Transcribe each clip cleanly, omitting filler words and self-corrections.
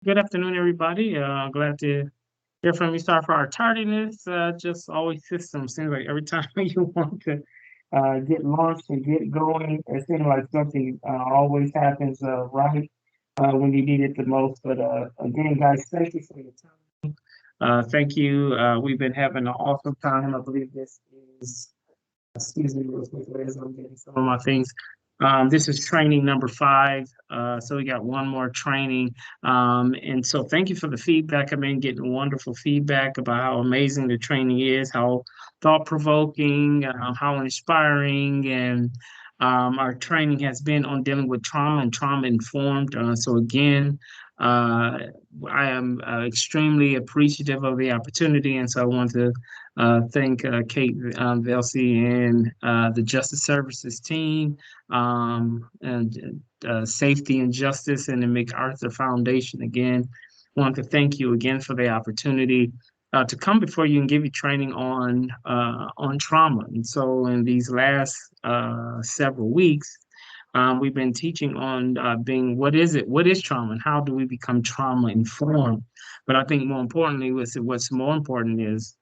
Good afternoon, everybody. Glad to hear from you. Sorry for our tardiness. Just always systems. Seems like every time you want to get launched and get going, it seems like something always happens right when you need it the most. But again, guys, thank you for your time. Thank you. We've been having an awesome time. I believe this is excuse me real quickly as I'm getting some of my things. This is training number 5. So we got one more training. And so thank you for the feedback. I've been getting wonderful feedback about how amazing the training is, how thought-provoking, how inspiring, and our training has been on dealing with trauma and trauma-informed. So again, uh, I am extremely appreciative of the opportunity, and so I want to thank Kate Velsey and the Justice Services team, and Safety and Justice and the MacArthur Foundation. Again, want to thank you again for the opportunity to come before you and give you training on trauma. And so, in these last several weeks, we've been teaching on being what is it, what is trauma, and how do we become trauma informed. But I think more importantly, what's more important is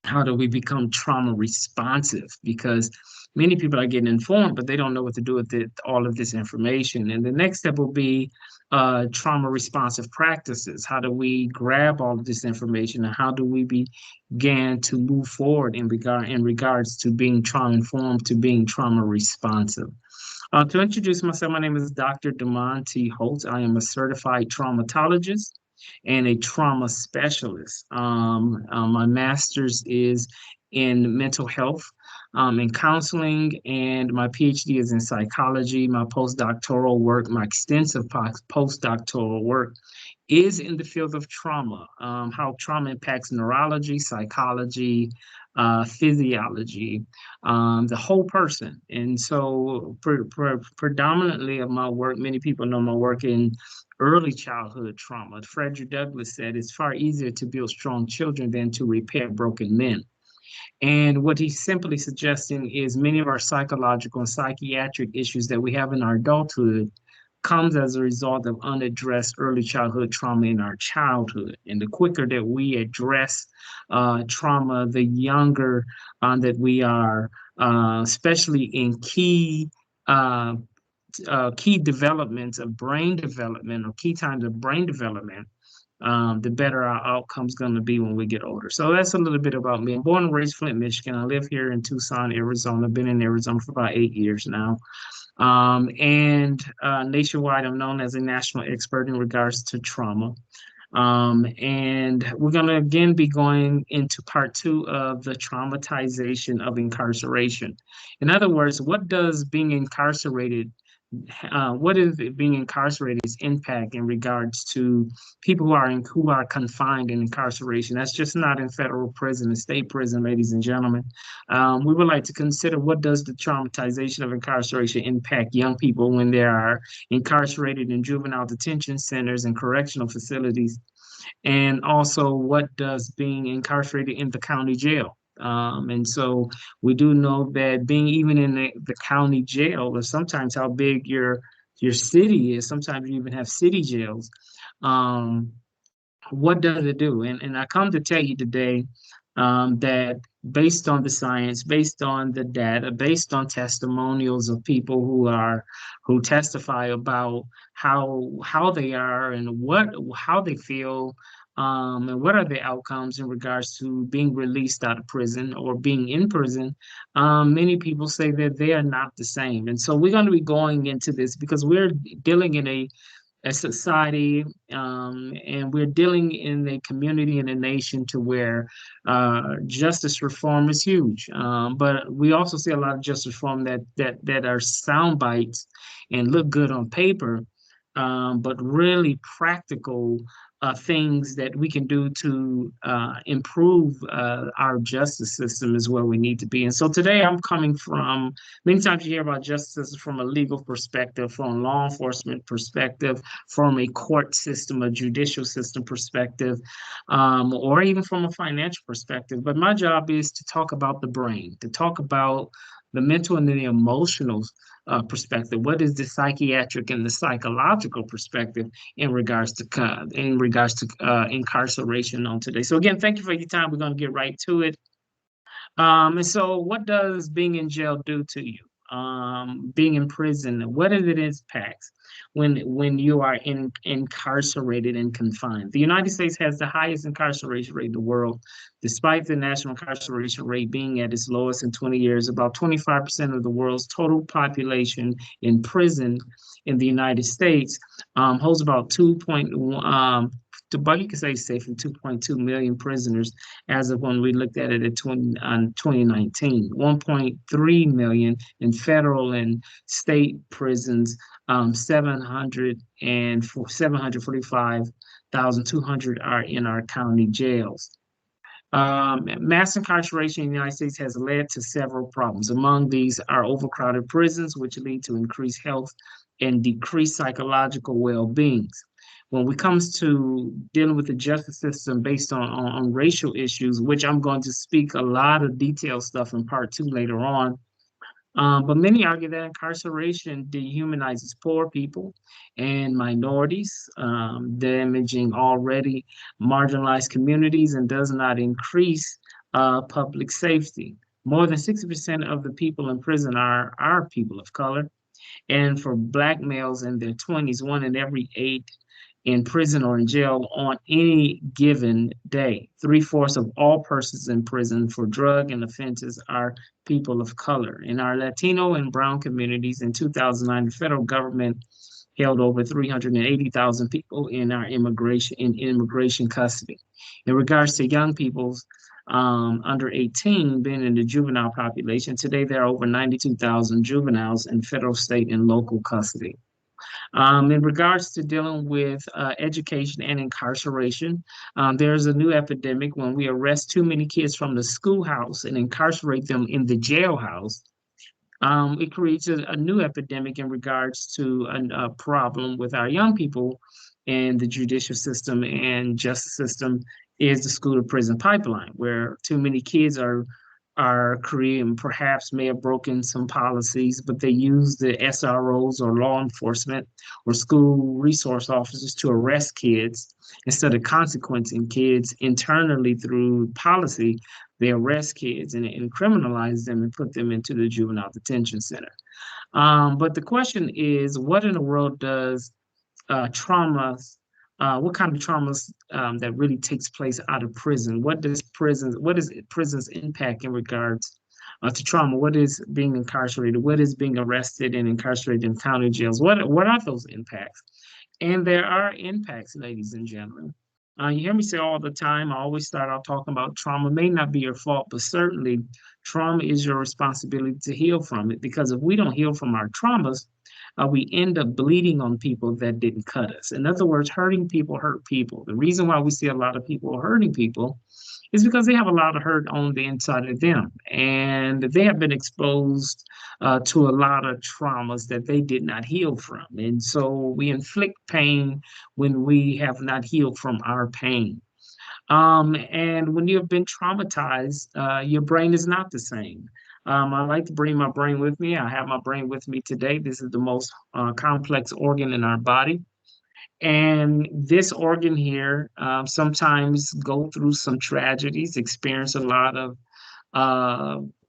how do we become trauma responsive? Because many people are getting informed, but they don't know what to do with all of this information. And the next step will be trauma responsive practices. How do we grab all of this information, and how do we begin to move forward in regards to being trauma informed to being trauma responsive? To introduce myself, my name is Dr. Damond Holt. I am a certified traumatologist and a trauma specialist. My master's is in mental health and counseling, and my PhD is in psychology. My postdoctoral work, my extensive postdoctoral work, is in the field of trauma, how trauma impacts neurology, psychology, physiology, the whole person. And so, predominantly of my work, many people know my work in early childhood trauma. Frederick Douglass said it's far easier to build strong children than to repair broken men. And what he's simply suggesting is many of our psychological and psychiatric issues that we have in our adulthood comes as a result of unaddressed early childhood trauma in our childhood. And the quicker that we address trauma, the younger that we are, especially in uh, key developments of brain development or key times of brain development, the better our outcome's going to be when we get older. So that's a little bit about me. I'm born and raised Flint, Michigan. I live here in Tucson, Arizona. I've been in Arizona for about 8 years now. And nationwide, I'm known as a national expert in regards to trauma. And we're going to again be going into part 2 of the traumatization of incarceration. In other words, what does being incarcerated what is being incarcerated's impact in regards to people who are confined in incarceration? That's just not in federal prison and state prison, ladies and gentlemen. We would like to consider what does the traumatization of incarceration impact young people when they are incarcerated in juvenile detention centers and correctional facilities, and also what does being incarcerated in the county jail. And so we do know that being even in the county jail, or sometimes how big your city is, sometimes you even have city jails. Um, what does it do? And I come to tell you today that based on the science, based on the data, based on testimonials of people who testify about how they are and how they feel, and what are the outcomes in regards to being released out of prison or being in prison. Many people say that they are not the same, and so we're going to be going into this because we're dealing in a society, and we're dealing in a community and a nation to where justice reform is huge. But we also see a lot of justice reform that are sound bites and look good on paper, but really practical things that we can do to improve our justice system is where we need to be. And so today I'm coming from, many times you hear about justice from a legal perspective, from a law enforcement perspective, from a court system, a judicial system perspective, or even from a financial perspective. But my job is to talk about the brain, to talk about the mental and the emotional perspective? What is the psychiatric and the psychological perspective in regards to incarceration on today? So again, thank you for your time. We're going to get right to it. And so what does being in jail do to you? Being in prison, what is it impacts when you are incarcerated and confined? The United States has the highest incarceration rate in the world, despite the national incarceration rate being at its lowest in 20 years. About 25% of the world's total population in prison in the United States holds about 2.1, but you can say safely 2.2 million prisoners as of when we looked at it at 2019, 1.3 million in federal and state prisons, 745,200 are in our county jails. Mass incarceration in the United States has led to several problems. Among these are overcrowded prisons, which lead to increased health and decreased psychological well-being. When it comes to dealing with the justice system based on racial issues, which I'm going to speak a lot of detailed stuff in part two later on, but many argue that incarceration dehumanizes poor people and minorities, damaging already marginalized communities and does not increase public safety. More than 60% of the people in prison are people of color. And for Black males in their 20s, 1 in every 8 in prison or in jail on any given day. 3/4 of all persons in prison for drug and offenses are people of color. In our Latino and Brown communities in 2009, the federal government held over 380,000 people in immigration custody. In regards to young people under 18 being in the juvenile population, today there are over 92,000 juveniles in federal, state, and local custody. In regards to dealing with education and incarceration, there's a new epidemic when we arrest too many kids from the schoolhouse and incarcerate them in the jailhouse. It creates a new epidemic in regards to a problem with our young people in the judicial system and justice system is the school to prison pipeline, where too many kids are creating, perhaps may have broken some policies, but they use the SROs or law enforcement or school resource officers to arrest kids instead of consequencing kids internally through policy. They arrest kids and criminalize them and put them into the juvenile detention center. But the question is, what in the world does traumas, what kind of traumas that really takes place out of prison? What is prison's impact in regards to trauma? What is being incarcerated? What is being arrested and incarcerated in county jails? What are those impacts? And there are impacts, ladies and gentlemen. You hear me say all the time, I always start out talking about trauma may not be your fault, but certainly trauma is your responsibility to heal from it. Because if we don't heal from our traumas, we end up bleeding on people that didn't cut us. In other words, hurting people hurt people. The reason why we see a lot of people hurting people is because they have a lot of hurt on the inside of them. And they have been exposed to a lot of traumas that they did not heal from. And so we inflict pain when we have not healed from our pain. And when you have been traumatized, your brain is not the same. I like to bring my brain with me. I have my brain with me today. This is the most complex organ in our body. And this organ here sometimes go through some tragedies, experience a lot of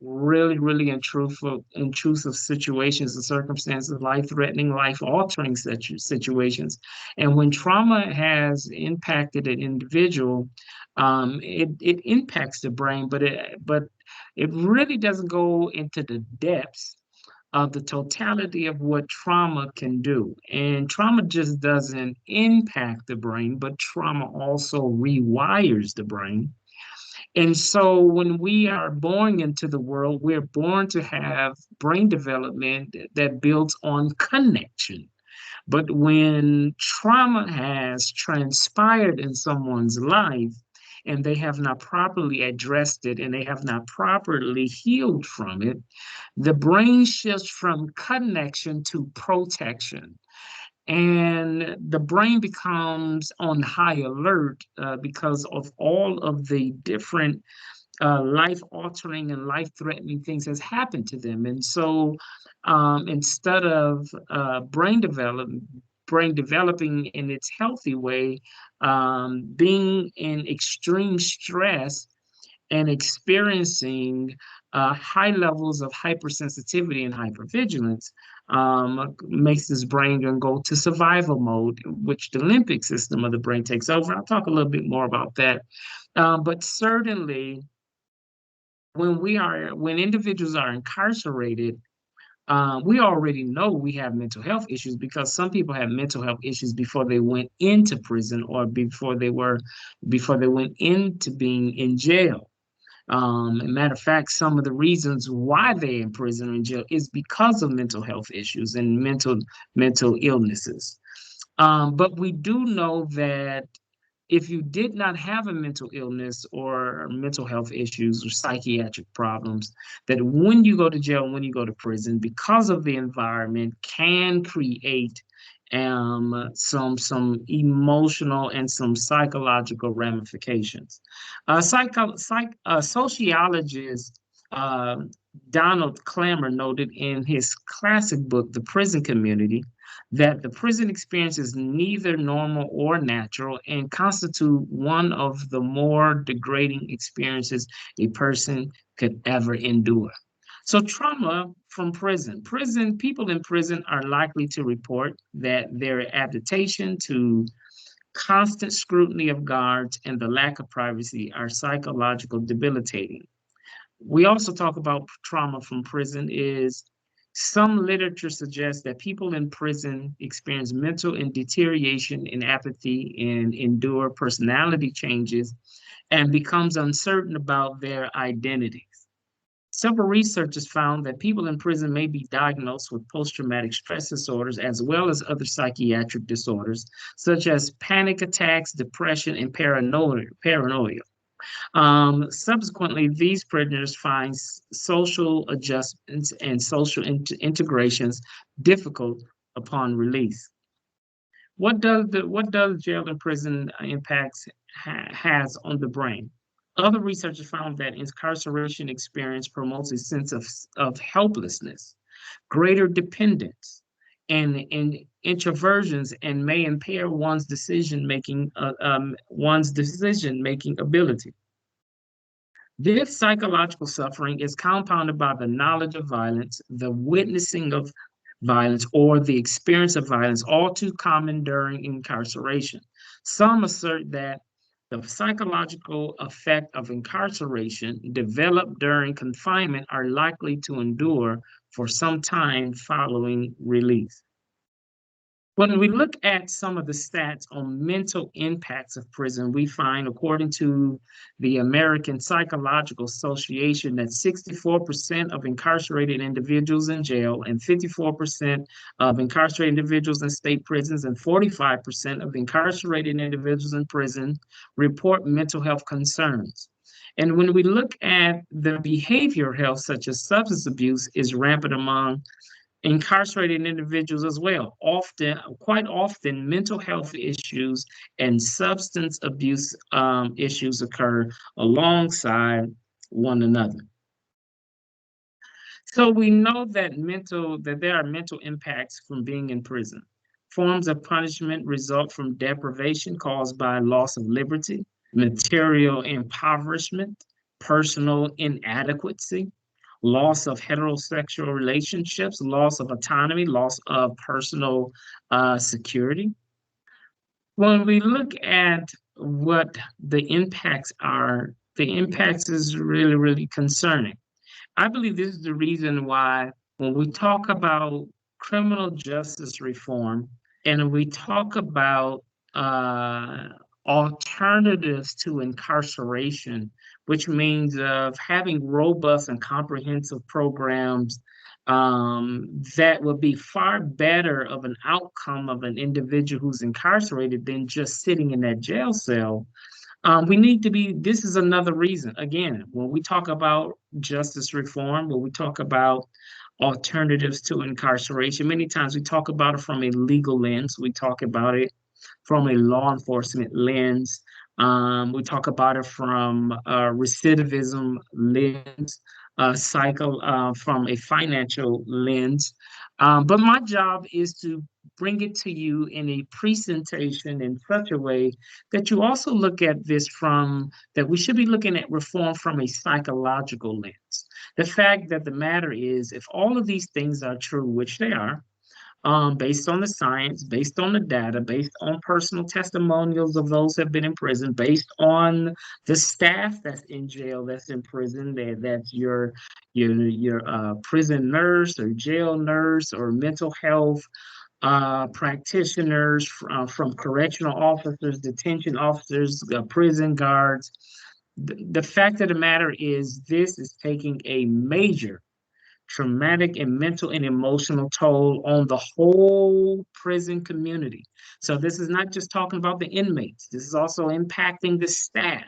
really intrusive situations and circumstances, life-threatening, life-altering situations. And when trauma has impacted an individual, it impacts the brain, but it really doesn't go into the depths of the totality of what trauma can do. And trauma just doesn't impact the brain, but trauma also rewires the brain. And so when we are born into the world, we're born to have brain development that builds on connection. But when trauma has transpired in someone's life and they have not properly addressed it and they have not properly healed from it, the brain shifts from connection to protection. And the brain becomes on high alert because of all of the different life-altering and life-threatening things has happened to them. And so instead of brain developing in its healthy way, being in extreme stress and experiencing high levels of hypersensitivity and hypervigilance makes this brain go to survival mode, which the limbic system of the brain takes over. I'll talk a little bit more about that. But certainly, when individuals are incarcerated, we already know we have mental health issues because some people have mental health issues before they went into prison or before they went into being in jail. Matter of fact, some of the reasons why they're in prison or in jail is because of mental health issues and mental illnesses. But we do know that if you did not have a mental illness or mental health issues or psychiatric problems, that when you go to jail, when you go to prison, because of the environment, can create some emotional and some psychological ramifications. Sociologist uh, Donald Clammer noted in his classic book, The Prison Community, that the prison experience is neither normal or natural and constitute one of the more degrading experiences a person could ever endure. So trauma from people in prison are likely to report that their adaptation to constant scrutiny of guards and the lack of privacy are psychological debilitating. We also talk about trauma from prison is some literature suggests that people in prison experience mental and deterioration in apathy and endure personality changes and becomes uncertain about their identities. Several researchers found that people in prison may be diagnosed with post-traumatic stress disorders as well as other psychiatric disorders, such as panic attacks, depression, and paranoia. Subsequently, these prisoners find social adjustments and social integrations difficult upon release. What does jail and prison impacts has on the brain? Other researchers found that incarceration experience promotes a sense of helplessness, greater dependence, and introversions, and may impair one's decision making ability. This psychological suffering is compounded by the knowledge of violence, the witnessing of violence, or the experience of violence, all too common during incarceration. Some assert that the psychological effect of incarceration developed during confinement are likely to endure for some time following release. When we look at some of the stats on mental impacts of prison, we find, according to the American Psychological Association, that 64% of incarcerated individuals in jail and 54% of incarcerated individuals in state prisons and 45% of incarcerated individuals in prison report mental health concerns. And when we look at the behavioral health, such as substance abuse, is rampant among incarcerated individuals as well. Quite often, mental health issues and substance abuse issues occur alongside one another. So we know that there are mental impacts from being in prison. Forms of punishment result from deprivation caused by loss of liberty, material impoverishment, personal inadequacy, loss of heterosexual relationships, loss of autonomy, loss of personal security. When we look at what the impacts are, the impacts is really, really concerning. I believe this is the reason why when we talk about criminal justice reform and we talk about uh, alternatives to incarceration, which means of having robust and comprehensive programs that would be far better of an outcome of an individual who's incarcerated than just sitting in that jail cell. We need to be, this is another reason. Again, when we talk about justice reform, when we talk about alternatives to incarceration, many times we talk about it from a legal lens, we talk about it from a law enforcement lens. We talk about it from a recidivism lens, cycle from a financial lens. But my job is to bring it to you in a presentation in such a way that you also look at this from that we should be looking at reform from a psychological lens. The fact that the matter is, if all of these things are true, which they are, based on the science, based on the data, based on personal testimonials of those who have been in prison, based on the staff that's in jail, that's in prison, that's your prison nurse or jail nurse or mental health practitioners from correctional officers, detention officers, prison guards. The fact of the matter is, this is taking a major traumatic and mental and emotional toll on the whole prison community. So this is not just talking about the inmates. This is also impacting the staff,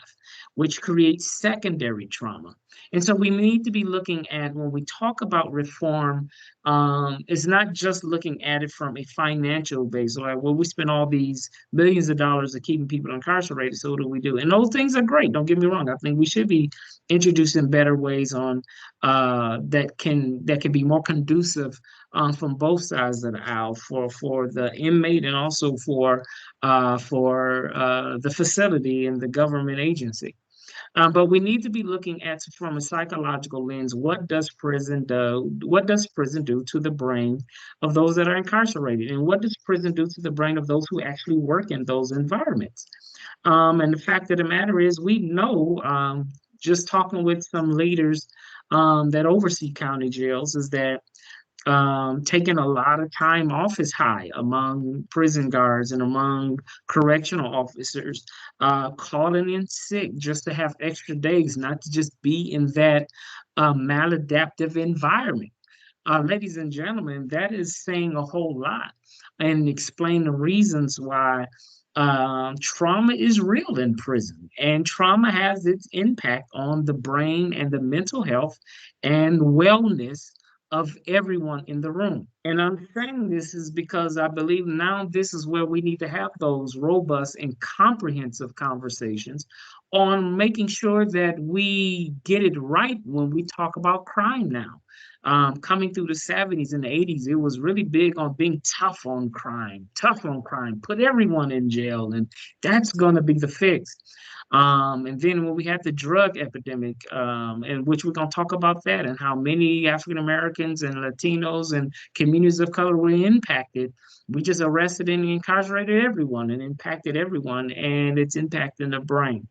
which creates secondary trauma. And so we need to be looking at when we talk about reform, it's not just looking at it from a financial base. Like, well, we spend all these millions of dollars of keeping people incarcerated. So what do we do? And those things are great. Don't get me wrong. I think we should be introducing better ways on that can be more conducive from both sides of the aisle for the inmate and also for the facility and the government agency. But we need to be looking at from a psychological lens. What does prison do? What does prison do to the brain of those that are incarcerated, and what does prison do to the brain of those who actually work in those environments? And the fact of the matter is, we know, just talking with some leaders that oversee county jails, is that taking a lot of time off is high among prison guards and among correctional officers, calling in sick just to have extra days, not to just be in that maladaptive environment. Ladies and gentlemen, that is saying a whole lot and explain the reasons why trauma is real in prison, and trauma has its impact on the brain and the mental health and wellness of everyone in the room. And I'm saying this is because I believe now this is where we need to have those robust and comprehensive conversations on making sure that we get it right when we talk about crime now. Coming through the 70s and the 80s, it was really big on being tough on crime, put everyone in jail, and that's going to be the fix. And then when we had the drug epidemic, in which we're going to talk about that and how many African Americans and Latinos and communities of color were impacted, we just arrested and incarcerated everyone and impacted everyone, and it's impacting the brain.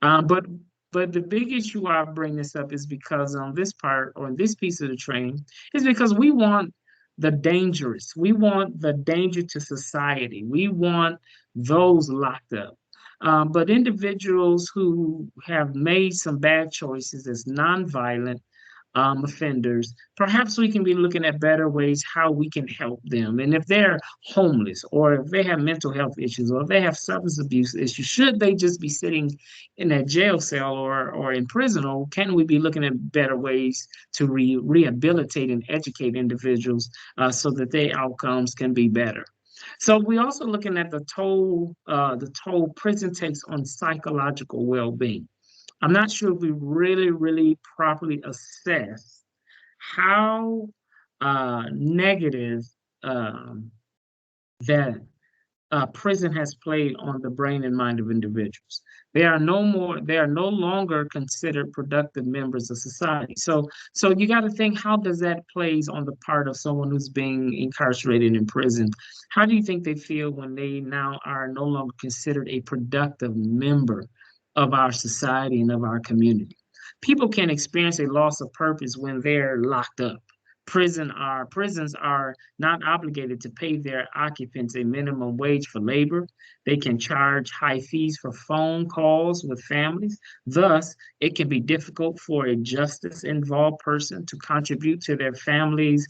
But the big issue why I bring this up is because on this part or in this piece of the training is because we want the dangerous. We want the danger to society. We want those locked up. But individuals who have made some bad choices as nonviolent offenders, perhaps we can be looking at better ways how we can help them. And if they're homeless, or if they have mental health issues, or if they have substance abuse issues, should they just be sitting in a jail cell or in prison, or can we be looking at better ways to rehabilitate and educate individuals so that their outcomes can be better? So we're also looking at the toll prison takes on psychological well-being. I'm not sure if we really properly assess how negative um, that prison has played on the brain and mind of individuals. They are no longer considered productive members of society. So you got to think, how does that plays on the part of someone who's being incarcerated in prison? How do you think they feel when they now are no longer considered a productive member of our society and of our community? People can experience a loss of purpose when they're locked up. Prisons are not obligated to pay their occupants a minimum wage for labor. They can charge high fees for phone calls with families. Thus, it can be difficult for a justice-involved person to contribute to their family's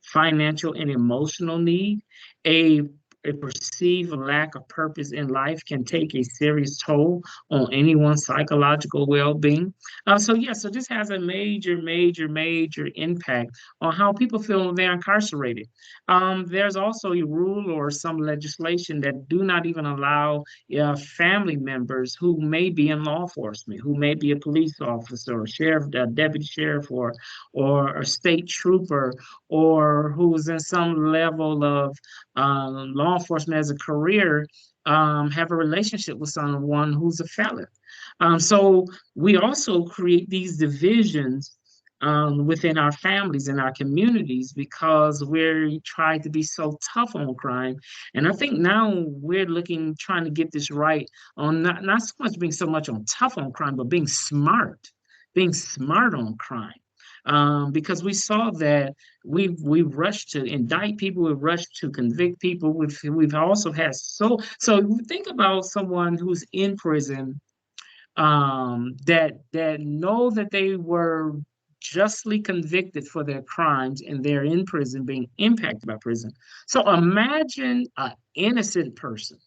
financial and emotional need. A a perceived lack of purpose in life can take a serious toll on anyone's psychological well-being. So this has a major impact on how people feel when they're incarcerated. There's also a rule or some legislation that do not even allow family members who may be in law enforcement, who may be a police officer, or sheriff, a deputy sheriff, or a state trooper, or who's in some level of law enforcement as a career, have a relationship with someone who's a felon. So we also create these divisions within our families and our communities because we're trying to be so tough on crime. And I think now we're trying to get this right on not so much being so much on tough on crime, but being smart on crime. Because we saw that we've rushed to indict people, we've rushed to convict people. We've also had so think about someone who's in prison, that know that they were justly convicted for their crimes and they're in prison being impacted by prison. So imagine an innocent person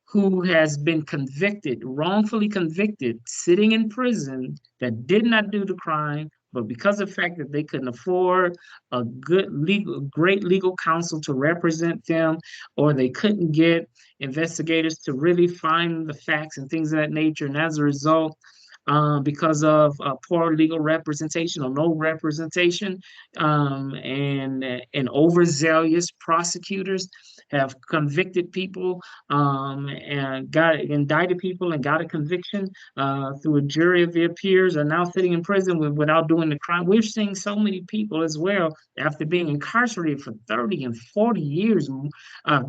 who has been convicted, wrongfully convicted, sitting in prison that did not do the crime, but because of the fact that they couldn't afford a great legal counsel to represent them, or they couldn't get investigators to really find the facts and things of that nature, and as a result, because of poor legal representation or no representation, and overzealous prosecutors have convicted people, and got indicted people and got a conviction through a jury of their peers, are now sitting in prison without doing the crime. We're seeing so many people as well after being incarcerated for 30 and 40 years,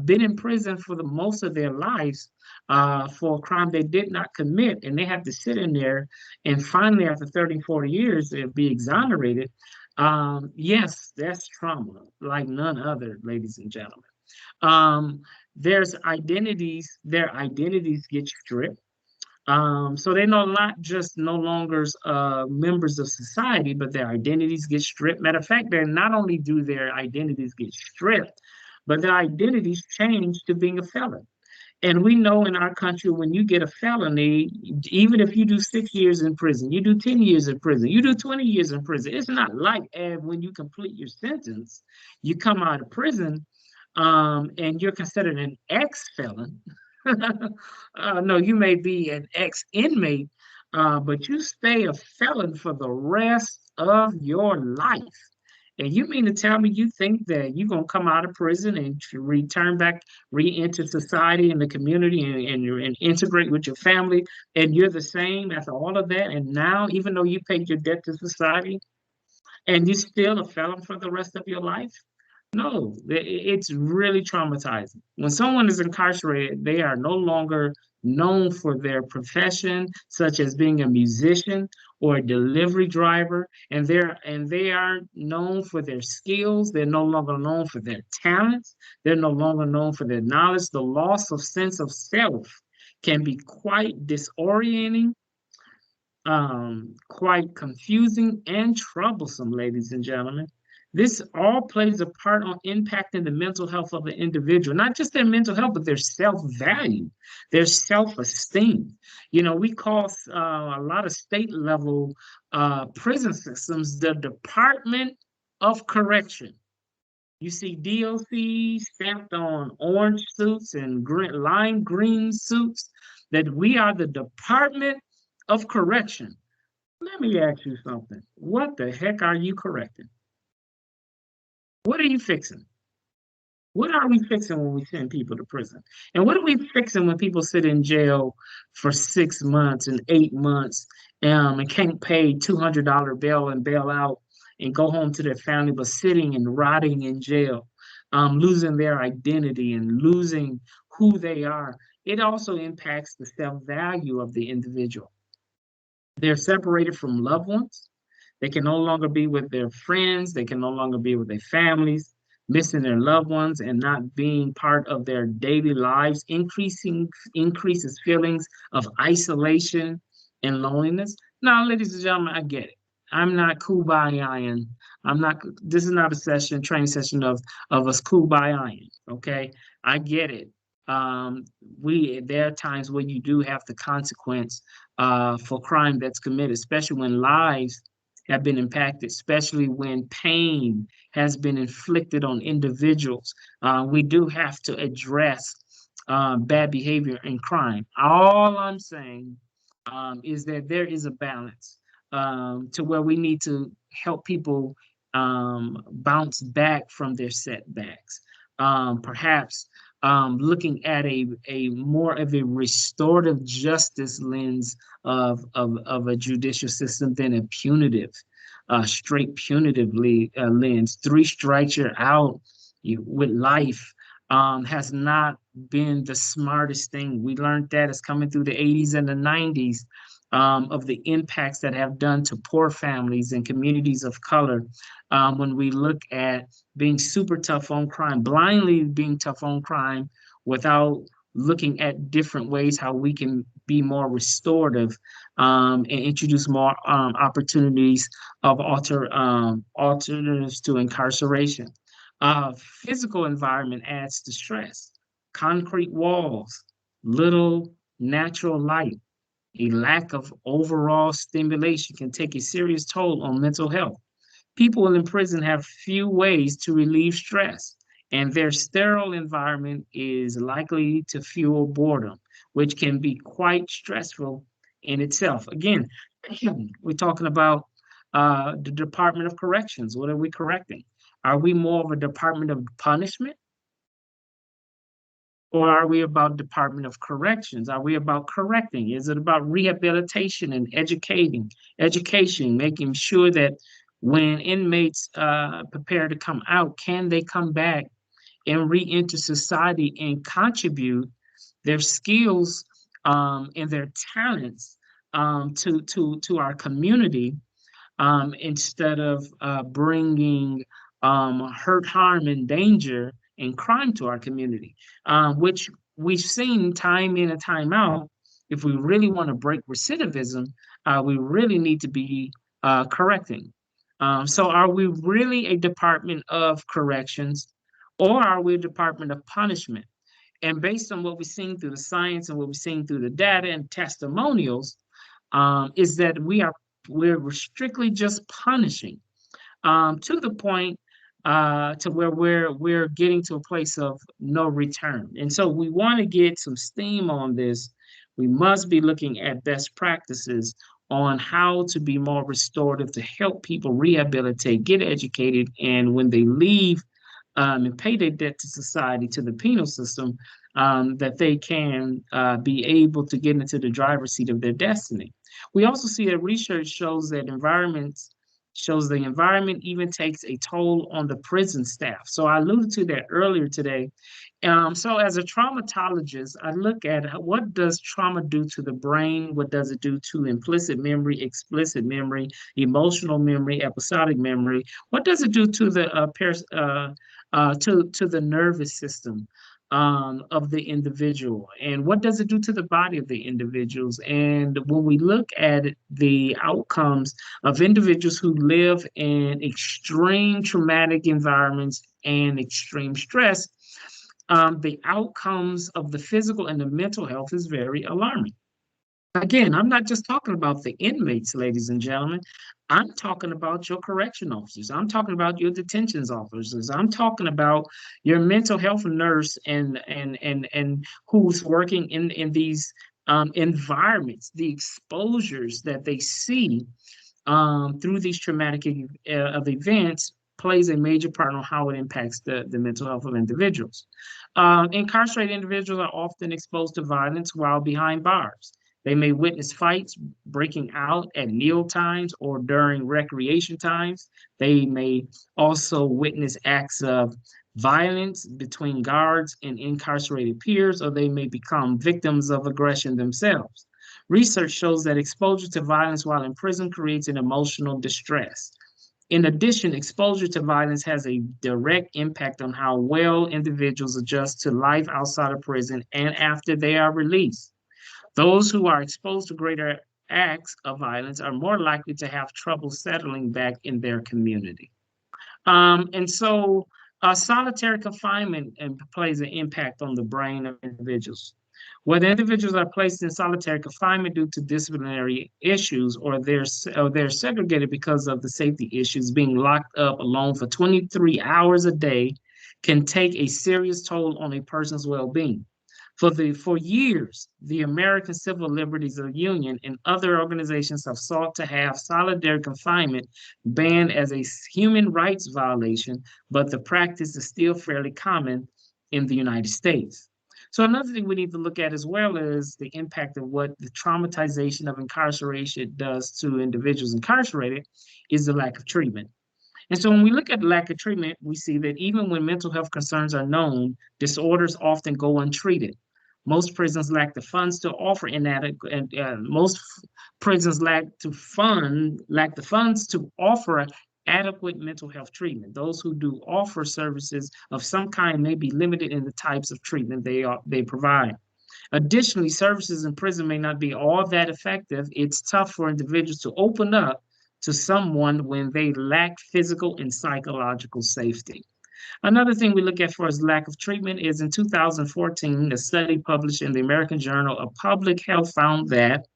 been in prison for the most of their lives, for a crime they did not commit, and they have to sit in there and finally, after 30, 40 years, they'll be exonerated. Yes, that's trauma like none other, ladies and gentlemen. Um, their identities get stripped. So they're not just no longer members of society, but their identities get stripped. Matter of fact, they not only do their identities get stripped, but their identities change to being a felon. And we know in our country, when you get a felony, even if you do 6 years in prison, you do 10 years in prison, you do 20 years in prison, it's not like when you complete your sentence, you come out of prison, and you're considered an ex-felon. No, you may be an ex-inmate, but you stay a felon for the rest of your life. And you mean to tell me you think that you're gonna come out of prison and return back, re-enter society and the community, and integrate with your family, and you're the same after all of that? And now, even though you paid your debt to society, and you're still a felon for the rest of your life? No, it's really traumatizing. When someone is incarcerated, they are no longer known for their profession, such as being a musician or a delivery driver, and they are known for their skills. They're no longer known for their talents. They're no longer known for their knowledge. The loss of sense of self can be quite disorienting, quite confusing and troublesome, ladies and gentlemen. This all plays a part on impacting the mental health of the individual, not just their mental health, but their self-value, their self-esteem. We call a lot of state level prison systems the Department of Correction. You see DOC stamped on orange suits and lime green suits, that we are the Department of Correction. Let me ask you something. What the heck are you correcting? What are you fixing? What are we fixing when we send people to prison? And what are we fixing when people sit in jail for 6 months and 8 months, and can't pay $200 bail and bail out and go home to their family, but sitting and rotting in jail, losing their identity and losing who they are? It also impacts the self-value of the individual. They're separated from loved ones. They can no longer be with their friends. They can no longer be with their families, missing their loved ones and not being part of their daily lives, increases feelings of isolation and loneliness. Now, ladies and gentlemen, I get it. I'm not kumbaya-ing. I'm not. This is not a training session of us kumbaya-ing. Okay, I get it. Um, there are times where you do have the consequence for crime that's committed, especially when lives have been impacted, especially when pain has been inflicted on individuals. We do have to address bad behavior and crime. All I'm saying is that there is a balance to where we need to help people bounce back from their setbacks. Perhaps looking at a more of a restorative justice lens of a judicial system than a punitive, straight punitive lens. Three strikes, you're out with life has not been the smartest thing. We learned that it's coming through the 80s and the 90s of the impacts that have done to poor families and communities of color. When we look at being super tough on crime, blindly being tough on crime without looking at different ways how we can be more restorative and introduce more opportunities of alternatives to incarceration. Physical environment adds to stress. Concrete walls, little natural light, a lack of overall stimulation can take a serious toll on mental health. People in prison have few ways to relieve stress, and their sterile environment is likely to fuel boredom, which can be quite stressful in itself. Again, we're talking about the Department of Corrections. What are we correcting? Are we more of a Department of Punishment? Or are we about Department of Corrections? Are we about correcting? Is it about rehabilitation and education, making sure that when inmates prepare to come out, can they come back and re-enter society and contribute their skills and their talents to our community instead of bringing hurt, harm, and danger and crime to our community, which we've seen time in and time out. If we really want to break recidivism, we really need to be correcting. So, are we really a Department of Corrections, or are we a Department of Punishment? And based on what we've seen through the science and what we've seen through the data and testimonials, is that we're strictly just punishing to the point to where we're getting to a place of no return. And so we want to get some steam on this. We must be looking at best practices on how to be more restorative to help people rehabilitate, get educated, and when they leave and pay their debt to society, to the penal system, that they can be able to get into the driver's seat of their destiny. We also see that research shows the environment even takes a toll on the prison staff. So I alluded to that earlier today. So as a traumatologist, I look at what does trauma do to the brain? What does it do to implicit memory, explicit memory, emotional memory, episodic memory? What does it do to the to the nervous system of the individual, and what does it do to the body of the individuals? And when we look at the outcomes of individuals who live in extreme traumatic environments and extreme stress, the outcomes of the physical and the mental health is very alarming. Again, I'm not just talking about the inmates, ladies and gentlemen. I'm talking about your correction officers. I'm talking about your detentions officers. I'm talking about your mental health nurse and who's working in these environments, the exposures that they see through these traumatic of events plays a major part on how it impacts the mental health of individuals. Incarcerated individuals are often exposed to violence while behind bars. They may witness fights breaking out at meal times or during recreation times. They may also witness acts of violence between guards and incarcerated peers, or they may become victims of aggression themselves. Research shows that exposure to violence while in prison creates an emotional distress. In addition, exposure to violence has a direct impact on how well individuals adjust to life outside of prison and after they are released. Those who are exposed to greater acts of violence are more likely to have trouble settling back in their community. And so solitary confinement plays an impact on the brain of individuals. Whether individuals are placed in solitary confinement due to disciplinary issues or they're segregated because of the safety issues, being locked up alone for 23 hours a day can take a serious toll on a person's well-being. For years, the American Civil Liberties Union and other organizations have sought to have solitary confinement banned as a human rights violation, but the practice is still fairly common in the United States. So another thing we need to look at as well is the impact of what the traumatization of incarceration does to individuals incarcerated is the lack of treatment. And so when we look at lack of treatment, we see that even when mental health concerns are known, disorders often go untreated. Most prisons lack the funds to offer inadequate, and most prisons lack the funds to offer adequate mental health treatment. Those who do offer services of some kind may be limited in the types of treatment they provide. Additionally, services in prison may not be all that effective. It's tough for individuals to open up to someone when they lack physical and psychological safety. Another thing we look at for as lack of treatment is in 2014, a study published in the American Journal of Public Health found that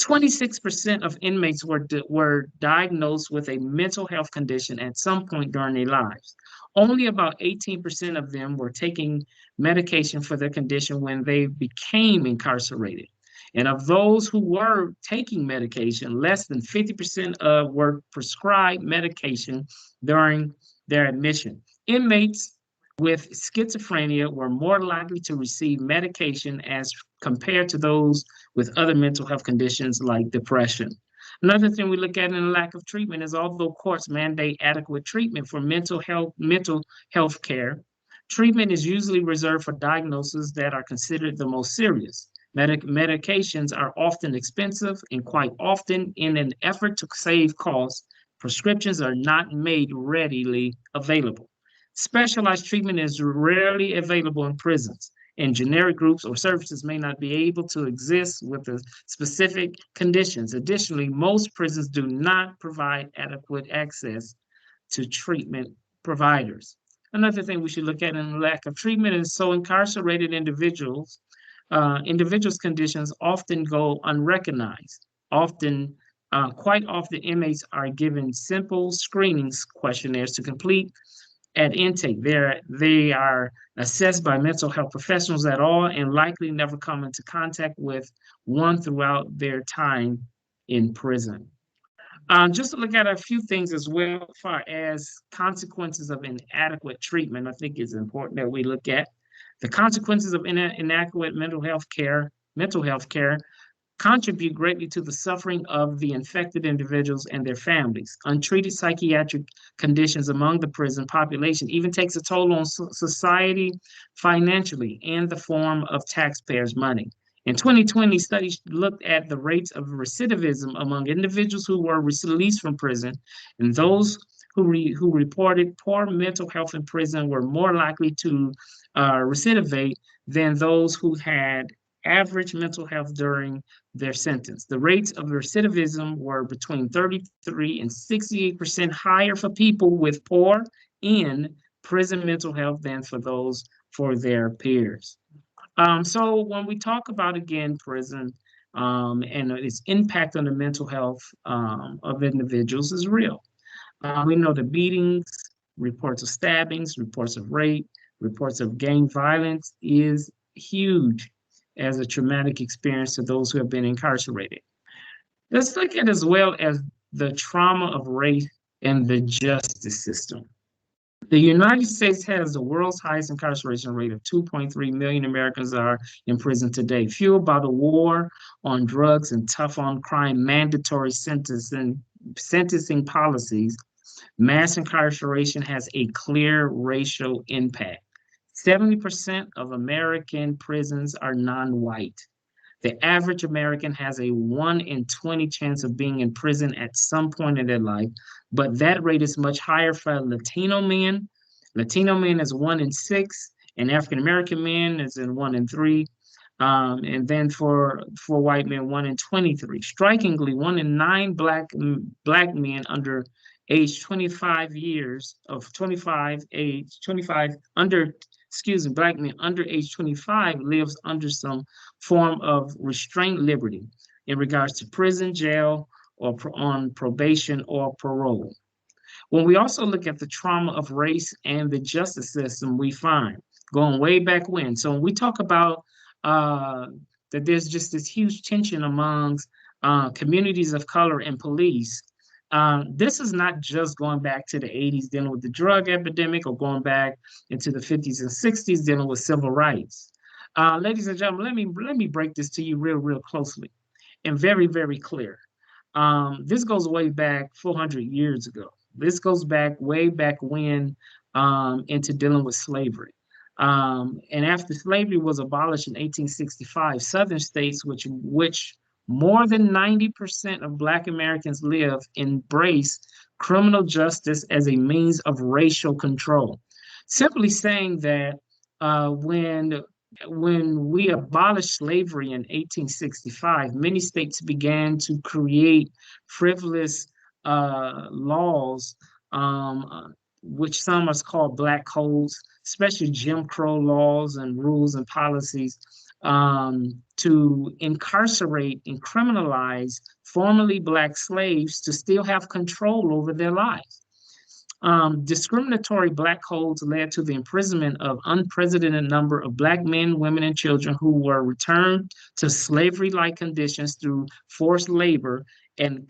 26% of inmates were diagnosed with a mental health condition at some point during their lives. Only about 18% of them were taking medication for their condition when they became incarcerated. And of those who were taking medication, less than 50% were prescribed medication during their admission. Inmates with schizophrenia were more likely to receive medication as compared to those with other mental health conditions like depression. Another thing we look at in the lack of treatment is although courts mandate adequate treatment for mental health care, treatment is usually reserved for diagnoses that are considered the most serious. Medications are often expensive, and quite often, in an effort to save costs, prescriptions are not made readily available. Specialized treatment is rarely available in prisons, and generic groups or services may not be able to exist with the specific conditions. Additionally, most prisons do not provide adequate access to treatment providers. Another thing we should look at in the lack of treatment is so incarcerated individuals' conditions often go unrecognized. Quite often, inmates are given simple screenings questionnaires to complete at intake. They are assessed by mental health professionals at all and likely never come into contact with one throughout their time in prison. Just to look at a few things as well, as far as consequences of inadequate treatment, I think it's important that we look at the consequences of inadequate mental health care contribute greatly to the suffering of the infected individuals and their families. Untreated psychiatric conditions among the prison population even takes a toll on society financially in the form of taxpayers' money. In 2020, studies looked at the rates of recidivism among individuals who were released from prison, and those who reported poor mental health in prison were more likely to recidivate than those who had average mental health during their sentence. The rates of recidivism were between 33 and 68% higher for people with poor in prison mental health than for their peers. So when we talk about, again, prison and its impact on the mental health of individuals is real. We know the beatings, reports of stabbings, reports of rape, reports of gang violence is huge as a traumatic experience to those who have been incarcerated. Let's look at as well as the trauma of race and the justice system. The United States has the world's highest incarceration rate of 2.3 million Americans are in prison today, fueled by the war on drugs and tough on crime mandatory sentencing policies. Mass incarceration has a clear racial impact. 70% of American prisons are non-white. The average American has a 1 in 20 chance of being in prison at some point in their life, but that rate is much higher for Latino men. Latino men is 1 in 6, and African American men is in 1 in 3. And then for white men, 1 in 23. Strikingly, 1 in 9 black men under age 25 years of 25 age 25 under excuse me black men under age 25 lives under some form of restrained liberty in regards to prison, jail, or on probation or parole. When we also look at the trauma of race and the justice system, we find going way back when. So when we talk about uh, that there's just this huge tension amongst communities of color and police, this is not just going back to the 80s dealing with the drug epidemic or going back into the 50s and 60s dealing with civil rights. Ladies and gentlemen, let me break this to you real closely and very clear. This goes way back 400 years ago. This goes back way back when into dealing with slavery. And after slavery was abolished in 1865, Southern states, which more than 90% of Black Americans live, embrace criminal justice as a means of racial control. Simply saying that when we abolished slavery in 1865, many states began to create frivolous laws, which some are called black codes, especially Jim Crow laws and rules and policies, to incarcerate and criminalize formerly Black slaves to still have control over their lives. Discriminatory Black codes led to the imprisonment of unprecedented number of Black men, women, and children who were returned to slavery-like conditions through forced labor and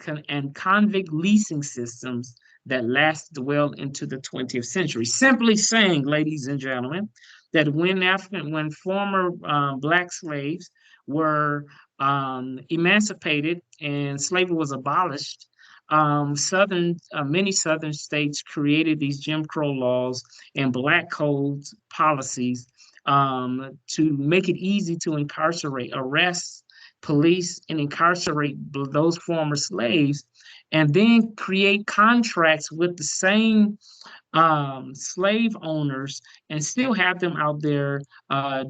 convict leasing systems that lasted well into the 20th century. Simply saying, ladies and gentlemen, that when former Black slaves were emancipated and slavery was abolished, many Southern states created these Jim Crow laws and Black codes policies to make it easy to incarcerate, arrest, police, and incarcerate those former slaves, and then create contracts with the same slave owners and still have them out there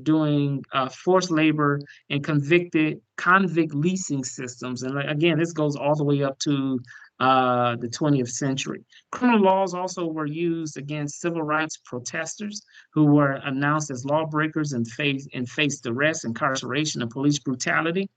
doing forced labor and convict leasing systems. And again, this goes all the way up to the 20th century. Criminal laws also were used against civil rights protesters who were announced as lawbreakers and faced arrest, incarceration, and police brutality.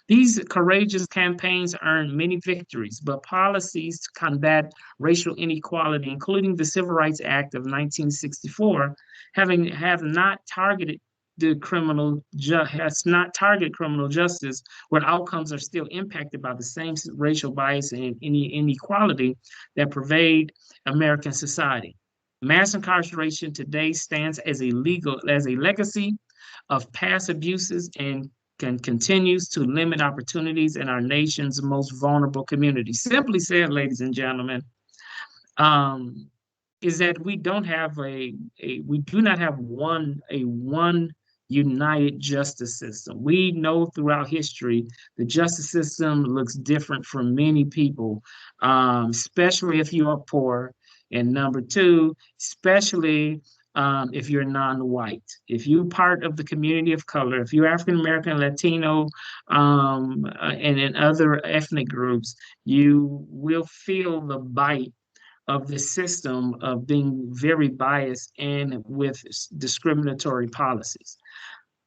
These courageous campaigns earned many victories, but policies to combat racial inequality, including the Civil Rights Act of 1964, have not targeted has not targeted criminal justice, where outcomes are still impacted by the same racial bias and inequality that pervade American society. Mass incarceration today stands as a legacy of past abuses and continues to limit opportunities in our nation's most vulnerable communities. Simply said, ladies and gentlemen, is that we don't have we do not have one united justice system. We know throughout history the justice system looks different for many people, especially if you are poor. And number two, especially if you're non-white, if you're part of the community of color, if you're African American, Latino, and in other ethnic groups, you will feel the bite of the system of being very biased and with discriminatory policies.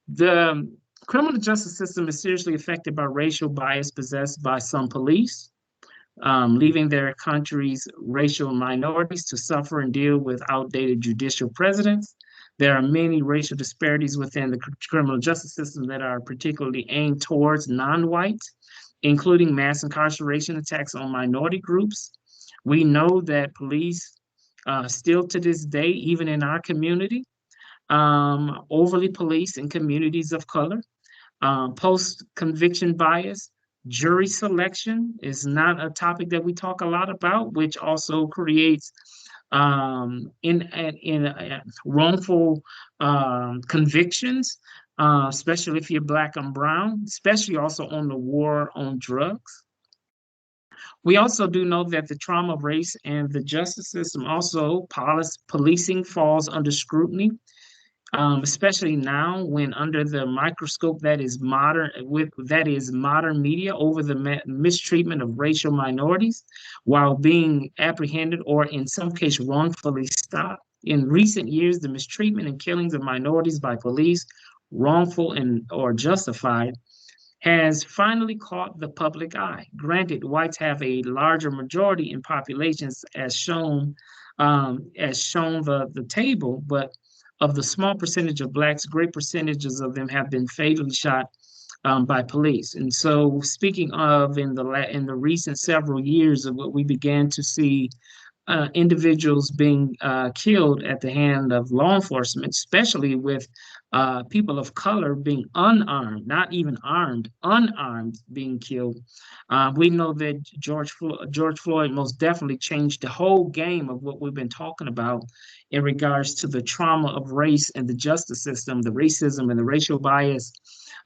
The criminal justice system is seriously affected by racial bias possessed by some police, leaving their country's racial minorities to suffer and deal with outdated judicial precedents. There are many racial disparities within the criminal justice system that are particularly aimed towards non-whites, including mass incarceration attacks on minority groups. We know that police still to this day, even in our community, overly police in communities of color. Post-conviction bias, jury selection is not a topic that we talk a lot about, which also creates wrongful convictions, especially if you're Black and brown, especially also on the war on drugs. We also do know that the trauma of race and the justice system also policing falls under scrutiny especially now when under the microscope that is modern media over the mistreatment of racial minorities while being apprehended or in some case wrongfully stopped. In recent years, the mistreatment and killings of minorities by police, wrongful and or justified, has finally caught the public eye. Granted, whites have a larger majority in populations as shown the table, but of the small percentage of blacks, great percentages of them have been fatally shot by police. And so, speaking of in the recent several years of what we began to see individuals being killed at the hand of law enforcement, especially with people of color being unarmed, not even armed, unarmed being killed. We know that George Floyd most definitely changed the whole game of what we've been talking about in regards to the trauma of race and the justice system, the racism and the racial bias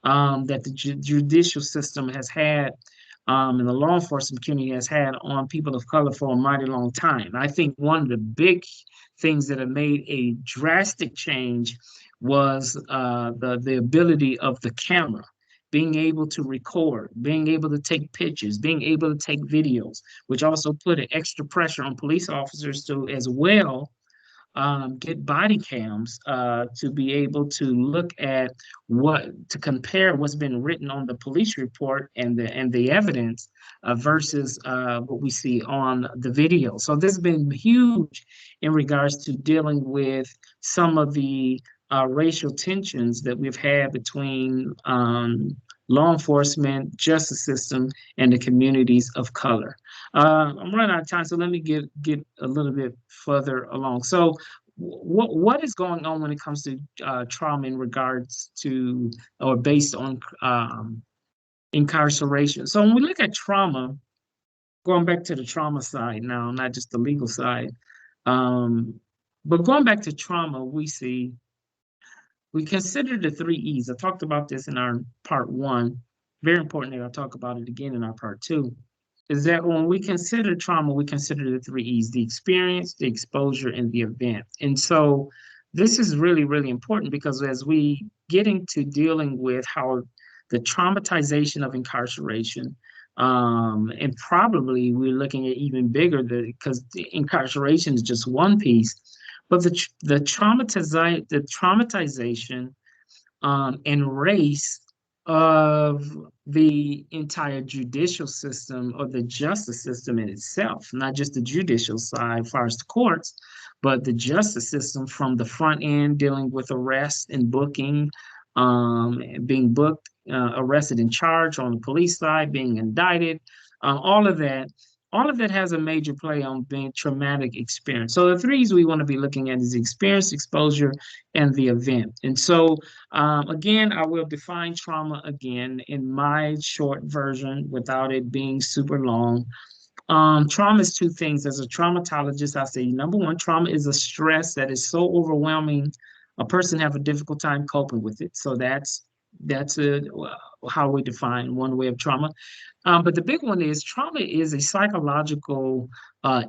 that the judicial system has had and the law enforcement community has had on people of color for a mighty long time. I think one of the big things that have made a drastic change was the ability of the camera, being able to record, being able to take pictures, being able to take videos, which also put an extra pressure on police officers to as well get body cams to be able to look at to compare what's been written on the police report and the evidence versus what we see on the video. So this has been huge in regards to dealing with some of the racial tensions that we've had between law enforcement, justice system, and the communities of color. I'm running out of time, so let me get a little bit further along. So, what is going on when it comes to trauma in regards to or based on incarceration? So, when we look at trauma, going back to the trauma side now, not just the legal side, but going back to trauma, we consider the three E's. I talked about this in our part one. Very important that I talk about it again in our part two. Is that when we consider trauma, we consider the three E's: the experience, the exposure, and the event. And so this is really, really important because as we get into dealing with how the traumatization of incarceration, and probably we're looking at even bigger because incarceration is just one piece, but the traumatization and race of the entire judicial system or the justice system in itself, not just the judicial side as far as the courts, but the justice system from the front end dealing with arrest and booking, being booked, arrested and charged on the police side, being indicted, all of that. All of that has a major play on being traumatic experience. So the threes we want to be looking at is experience, exposure, and the event. And so again, I will define trauma again in my short version without it being super long. Trauma is two things. As a traumatologist, I say number one, trauma is a stress that is so overwhelming, a person have a difficult time coping with it. So that's how we define one way of trauma. But the big one is trauma is a psychological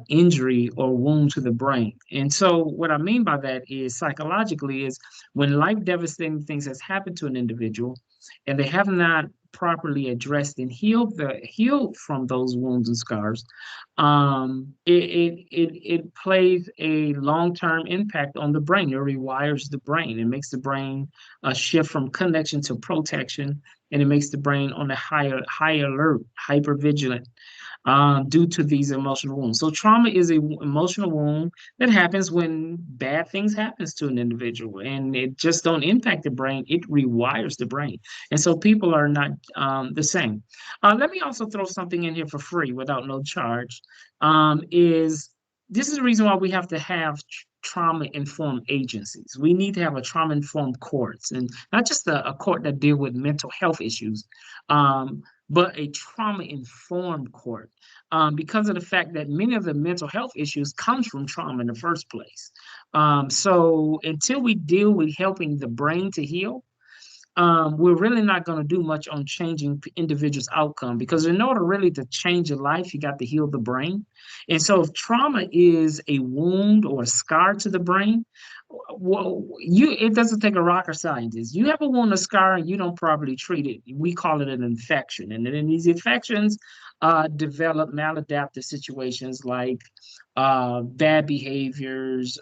injury or wound to the brain. And so what I mean by that is psychologically is when life devastating things has happened to an individual and they have not properly addressed and healed from those wounds and scars, it plays a long-term impact on the brain. It rewires the brain. It makes the brain shift from connection to protection, and it makes the brain on a high alert, hyper vigilant, due to these emotional wounds. So trauma is an emotional wound that happens when bad things happens to an individual, and it just don't impact the brain. It rewires the brain, and so people are not the same. Let me also throw something in here for free without no charge. Is this is the reason why we have to have trauma-informed agencies. We need to have a trauma-informed courts, and not just a court that deal with mental health issues, but a trauma-informed court, because of the fact that many of the mental health issues comes from trauma in the first place. So until we deal with helping the brain to heal, we're really not going to do much on changing individuals' outcome, because in order really to change your life, you got to heal the brain. And so if trauma is a wound or a scar to the brain, Well, it doesn't take a rocket scientist. You have a wound or scar and you don't properly treat it. We call it an infection. And then these infections develop maladaptive situations like bad behaviors,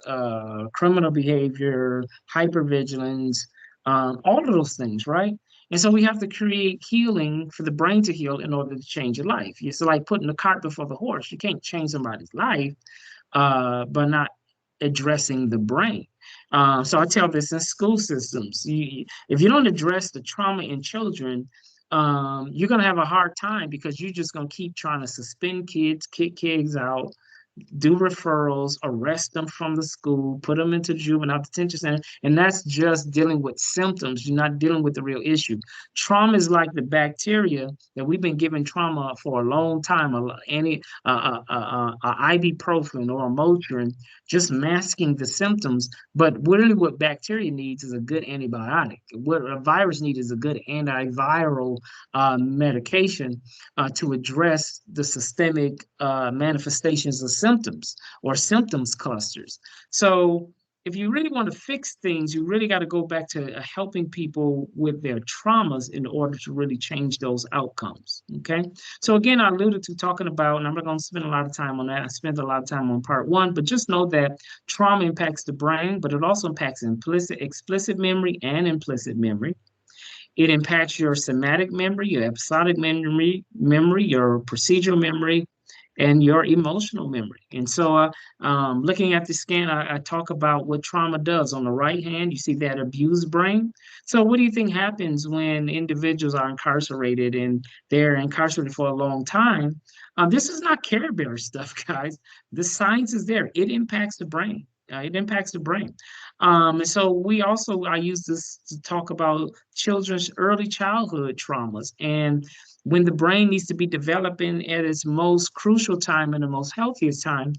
criminal behavior, hypervigilance, all of those things, right? And so we have to create healing for the brain to heal in order to change your life. It's like putting the cart before the horse. You can't change somebody's life by not addressing the brain. So I tell this in school systems. If you don't address the trauma in children, you're going to have a hard time because you're just going to keep trying to suspend kids, kick kids out, do referrals, arrest them from the school, put them into juvenile detention center, and that's just dealing with symptoms. You're not dealing with the real issue. Trauma is like the bacteria that we've been giving trauma for a long time. Ibuprofen or a Motrin, just masking the symptoms. But really, what bacteria needs is a good antibiotic. What a virus needs is a good antiviral medication to address the systemic manifestations of symptoms or symptoms clusters. So if you really want to fix things, you really got to go back to helping people with their traumas in order to really change those outcomes. Okay. So again, I alluded to talking about, and I'm not going to spend a lot of time on that. I spent a lot of time on part one, but just know that trauma impacts the brain, but it also impacts explicit memory and implicit memory. It impacts your somatic memory, your episodic memory, your procedural memory, and your emotional memory. And so, looking at the scan, I talk about what trauma does. On the right hand, you see that abused brain. So, what do you think happens when individuals are incarcerated and they're incarcerated for a long time? This is not Care Bear stuff, guys. The science is there. It impacts the brain. It impacts the brain. And so I use this to talk about children's early childhood traumas and when the brain needs to be developing at its most crucial time and the most healthiest time.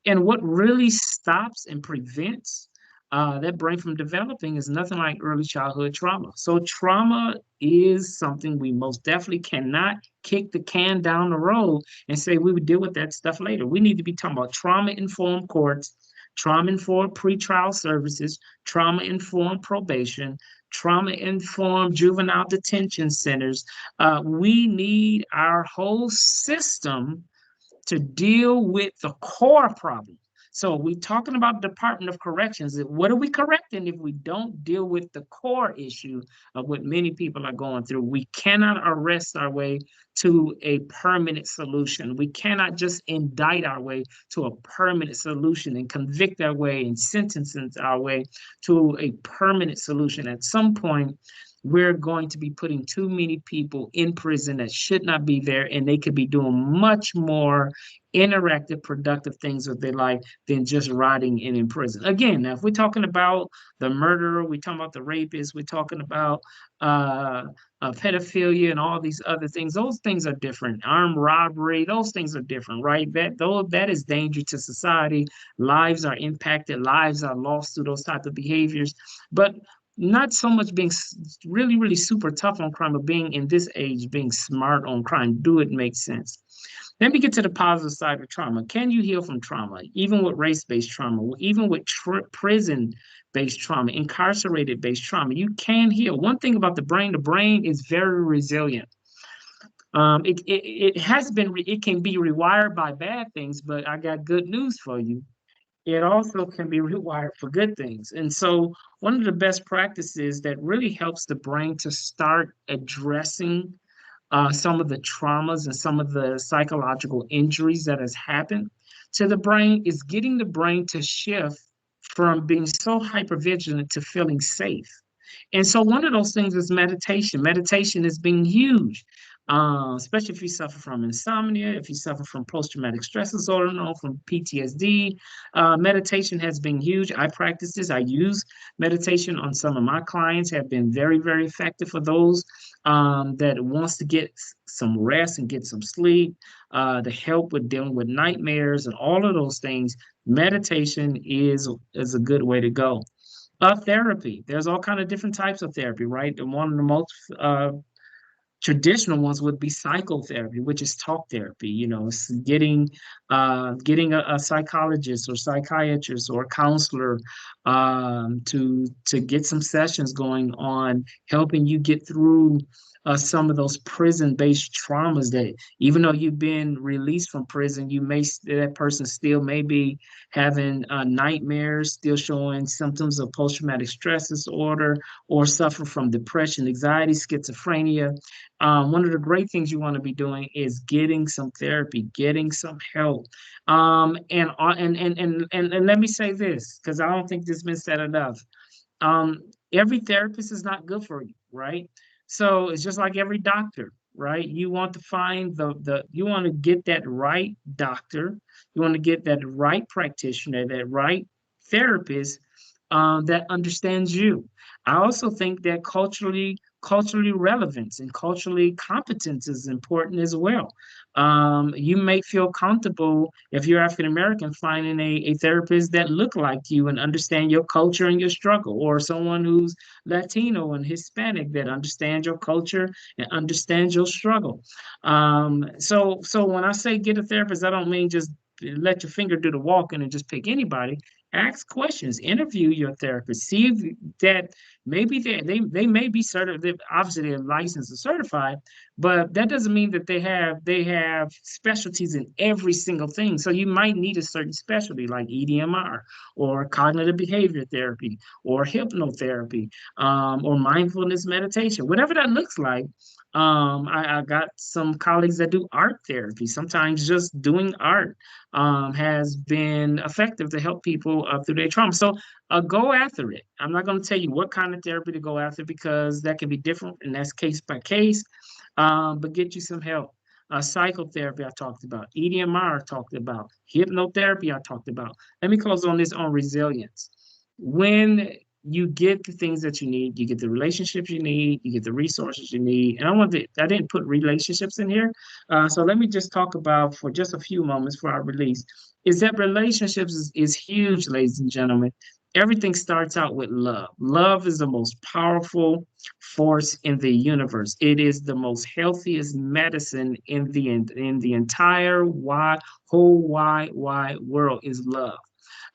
And what really stops and prevents that brain from developing is nothing like early childhood trauma. So trauma is something we most definitely cannot kick the can down the road and say we would deal with that stuff later. We need to be talking about trauma-informed courts, trauma-informed pretrial services, trauma-informed probation, trauma-informed juvenile detention centers. We need our whole system to deal with the core problem. So we're talking about Department of Corrections. What are we correcting if we don't deal with the core issue of what many people are going through? We cannot arrest our way to a permanent solution. We cannot just indict our way to a permanent solution and convict our way and sentence our way to a permanent solution. At some point, we're going to be putting too many people in prison that should not be there, and they could be doing much more interactive, productive things with their life than just rotting in prison. Again, now if we're talking about the murderer, we're talking about the rapist, we're talking about pedophilia and all these other things. Those things are different. Armed robbery, those things are different, right? That is danger to society. Lives are impacted, lives are lost through those type of behaviors. But not so much being really, really super tough on crime, but being in this age, being smart on crime. Do it make sense? Then we get to the positive side of trauma. Can you heal from trauma? Even with race-based trauma, even with prison-based trauma, incarcerated-based trauma, you can heal. One thing about the brain is very resilient. It can be rewired by bad things, but I got good news for you. It also can be rewired for good things. And so one of the best practices that really helps the brain to start addressing some of the traumas and some of the psychological injuries that has happened to the brain is getting the brain to shift from being so hypervigilant to feeling safe. And so one of those things is meditation. Meditation has been huge, especially if you suffer from insomnia, if you suffer from post-traumatic stress disorder, or from PTSD. Meditation has been huge. I practice this. I use meditation on some of my clients, have been very, very effective for those that wants to get some rest and get some sleep, to help with dealing with nightmares and all of those things. Meditation is a good way to go. Therapy. There's all kind of different types of therapy, right? And one of the most Traditional ones would be psychotherapy, which is talk therapy. You know, it's getting a psychologist or psychiatrist or counselor to get some sessions going on helping you get through some of those prison-based traumas that even though you've been released from prison, that person still may be having nightmares, still showing symptoms of post-traumatic stress disorder, or suffer from depression, anxiety, schizophrenia. One of the great things you want to be doing is getting some therapy, getting some help. And let me say this, because I don't think this has been said enough. um, every therapist is not good for you, right? So it's just like every doctor, right? You want to find you want to get that right doctor, you want to get that right practitioner, that right therapist that understands you. I also think that culturally relevance and culturally competence is important as well. You may feel comfortable if you're African American finding a therapist that look like you and understand your culture and your struggle, or someone who's Latino and Hispanic that understands your culture and understands your struggle. So when I say get a therapist, I don't mean just let your finger do the walking and just pick anybody. Ask questions, interview your therapist, see if that maybe they may be certified, obviously they're licensed and certified, but that doesn't mean that they have specialties in every single thing. So you might need a certain specialty like EDMR or cognitive behavior therapy or hypnotherapy, or mindfulness meditation, whatever that looks like. I got some colleagues that do art therapy. Sometimes just doing art has been effective to help people through their trauma. So go after it. I'm not going to tell you what kind of therapy to go after because that can be different and that's case by case. But get you some help. Psychotherapy, I talked about. EDMR, I talked about. Hypnotherapy, I talked about. Let me close on this on resilience. When you get the things that you need, you get the relationships you need, you get the resources you need. And I didn't put relationships in here. So let me just talk about for just a few moments for our release. Is that relationships is huge, ladies and gentlemen. Everything starts out with love. Love is the most powerful force in the universe. It is the most healthiest medicine in the entire wide world is love.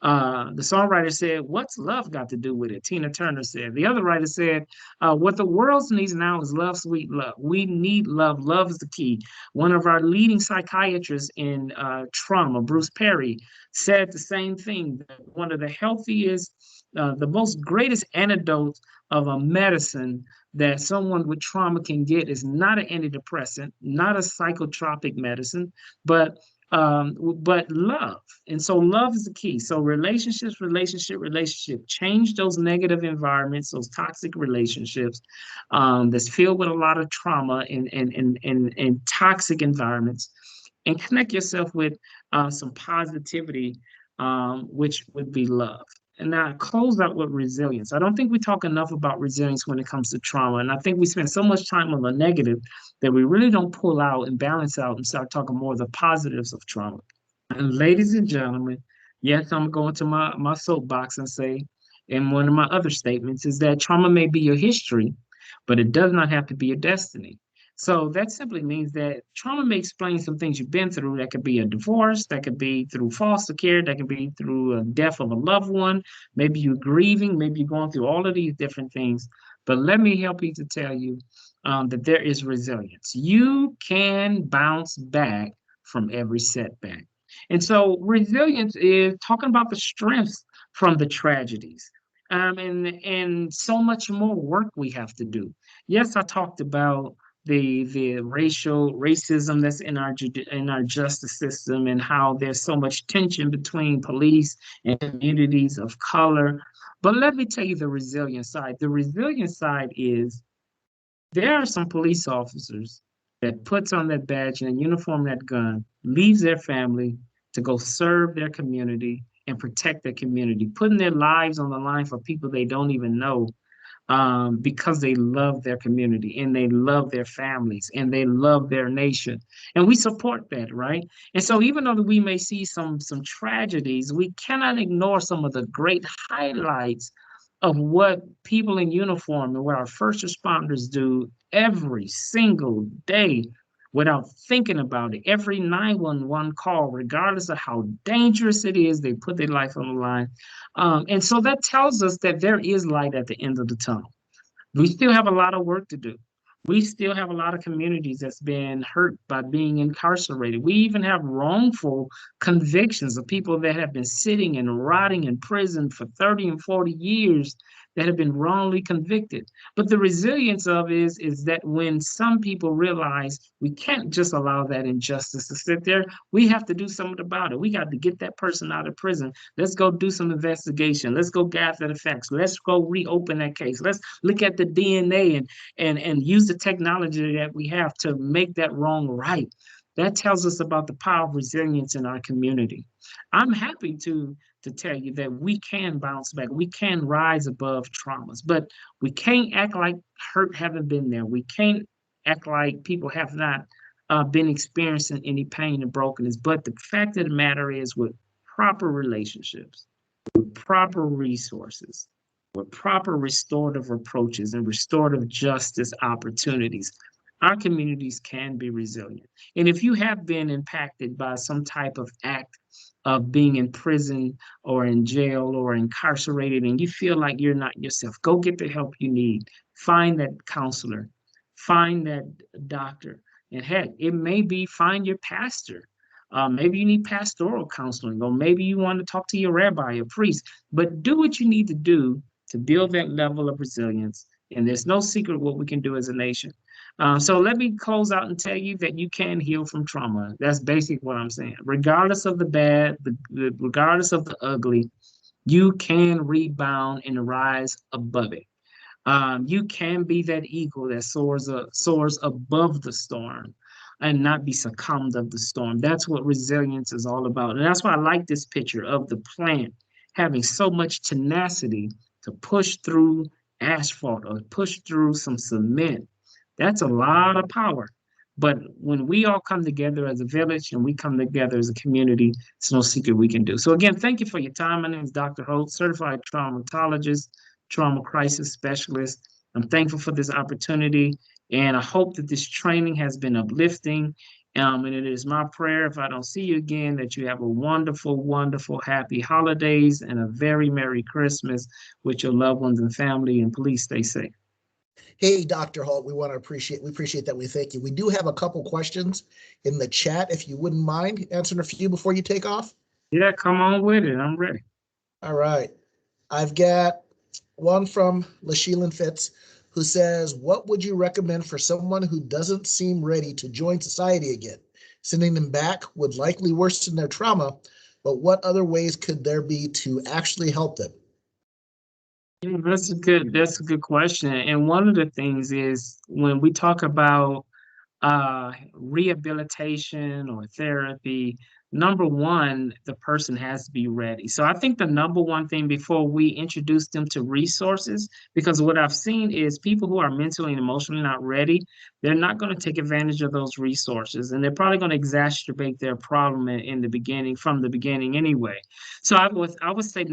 The songwriter said, "What's love got to do with it?" Tina Turner said. The other writer said, "What the world needs now is love, sweet love. We need love. Love is the key." One of our leading psychiatrists in trauma, Bruce Perry, said the same thing. That one of the healthiest, the most greatest antidote of a medicine that someone with trauma can get is not an antidepressant, not a psychotropic medicine, but but love. And so love is the key. So relationship. Change those negative environments, those toxic relationships that's filled with a lot of trauma and toxic environments, and connect yourself with some positivity, which would be love. And now I close out with resilience. I don't think we talk enough about resilience when it comes to trauma. And I think we spend so much time on the negative that we really don't pull out and balance out and start talking more of the positives of trauma. And ladies and gentlemen, yes, I'm going to my soapbox and say, and one of my other statements is that trauma may be your history, but it does not have to be your destiny. So that simply means that trauma may explain some things you've been through. That could be a divorce, that could be through foster care, that could be through a death of a loved one. Maybe you're grieving, maybe you're going through all of these different things. But let me help you to tell you that there is resilience. You can bounce back from every setback. And so resilience is talking about the strengths from the tragedies. And so much more work we have to do. Yes, I talked about the racism that's in our justice system and how there's so much tension between police and communities of color. But let me tell you the resilient side. The resilient side is there are some police officers that puts on that badge and uniform, that gun, leaves their family to go serve their community and protect their community, putting their lives on the line for people they don't even know, because they love their community and they love their families and they love their nation. And we support that, right? And so even though we may see some tragedies, we cannot ignore some of the great highlights of what people in uniform and what our first responders do every single day without thinking about it. Every 911 call, regardless of how dangerous it is, they put their life on the line. And so that tells us that there is light at the end of the tunnel. We still have a lot of work to do. We still have a lot of communities that's been hurt by being incarcerated. We even have wrongful convictions of people that have been sitting and rotting in prison for 30 and 40 years that have been wrongly convicted. But the resilience of is that when some people realize we can't just allow that injustice to sit there, we have to do something about it. We got to get that person out of prison. Let's go do some investigation. Let's go gather the facts. Let's go reopen that case. Let's look at the DNA and use the technology that we have to make that wrong right. That tells us about the power of resilience in our community. I'm happy to tell you that we can bounce back. We can rise above traumas, but we can't act like hurt haven't been there. We can't act like people have not been experiencing any pain and brokenness. But the fact of the matter is, with proper relationships, with proper resources, with proper restorative approaches and restorative justice opportunities, our communities can be resilient. And if you have been impacted by some type of act of being in prison or in jail or incarcerated and you feel like you're not yourself, go get the help you need. Find that counselor, find that doctor. And heck, it may be find your pastor. Maybe you need pastoral counseling, or maybe you want to talk to your rabbi or priest, but do what you need to do to build that level of resilience. And there's no secret what we can do as a nation. So let me close out and tell you that you can heal from trauma. That's basically what I'm saying. Regardless of the bad, regardless of the ugly, you can rebound and rise above it. You can be that eagle that soars above the storm and not be succumbed of the storm. That's what resilience is all about. And that's why I like this picture of the plant having so much tenacity to push through asphalt or push through some cement. That's a lot of power. But when we all come together as a village and we come together as a community, it's no secret we can do. So again, thank you for your time. My name is Dr. Holt, certified traumatologist, trauma crisis specialist. I'm thankful for this opportunity, and I hope that this training has been uplifting. And it is my prayer, if I don't see you again, that you have a wonderful, wonderful, happy holidays and a very Merry Christmas with your loved ones and family, and please stay safe. Hey, Dr. Holt, we appreciate that. We thank you. We do have a couple questions in the chat, if you wouldn't mind answering a few before you take off. Yeah, come on with it. I'm ready. All right. I've got one from LaSheelan Fitz, who says, what would you recommend for someone who doesn't seem ready to join society again? Sending them back would likely worsen their trauma, but what other ways could there be to actually help them? Yeah, that's a good question. And one of the things is when we talk about rehabilitation or therapy, number one, the person has to be ready. So I think the number one thing before we introduce them to resources, because what I've seen is people who are mentally and emotionally not ready, they're not going to take advantage of those resources, and they're probably going to exacerbate their problem in the beginning, from the beginning anyway. So I would say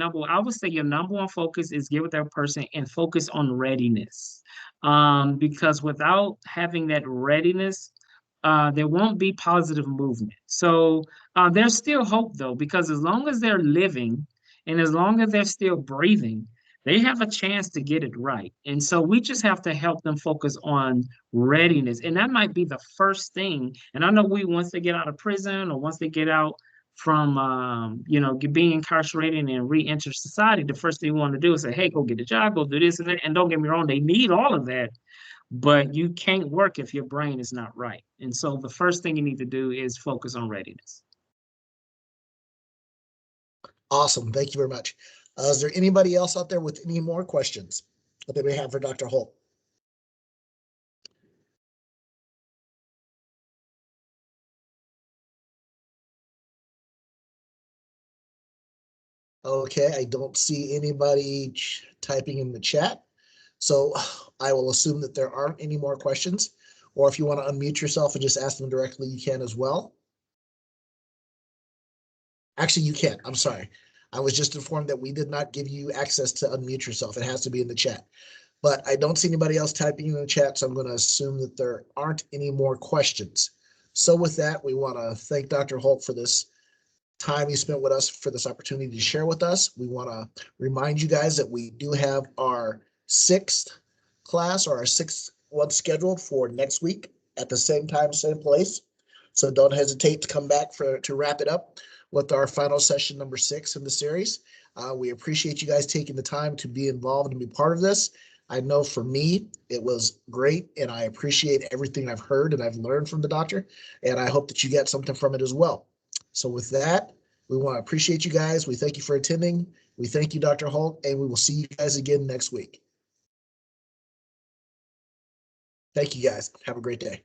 your number one focus is get with that person and focus on readiness. Because without having that readiness, there won't be positive movement. So there's still hope, though, because as long as they're living and as long as they're still breathing, they have a chance to get it right. And so we just have to help them focus on readiness. And that might be the first thing. And I know once they get out of prison or once they get out from being incarcerated and re-enter society, the first thing we want to do is say, hey, go get a job, go do this and that. And don't get me wrong, they need all of that, but you can't work if your brain is not right. And so the first thing you need to do is focus on readiness. Awesome. Thank you very much. Is there anybody else out there with any more questions that they may have for Dr. Holt? Okay, I don't see anybody typing in the chat. So I will assume that there aren't any more questions, or if you want to unmute yourself and just ask them directly, you can as well. Actually, you can. I'm sorry. I was just informed that we did not give you access to unmute yourself. It has to be in the chat. But I don't see anybody else typing in the chat, so I'm going to assume that there aren't any more questions. So with that, we want to thank Dr. Holt for this time you spent with us, for this opportunity to share with us. We want to remind you guys that we do have our 6th class, or our 6th one, scheduled for next week at the same time, same place. So don't hesitate to come back to wrap it up with our final session number 6 in the series. We appreciate you guys taking the time to be involved and be part of this. I know for me, it was great, and I appreciate everything I've heard and I've learned from the doctor, and I hope that you get something from it as well. So with that, we want to appreciate you guys. We thank you for attending. We thank you, Dr. Holt, and we will see you guys again next week. Thank you, guys. Have a great day.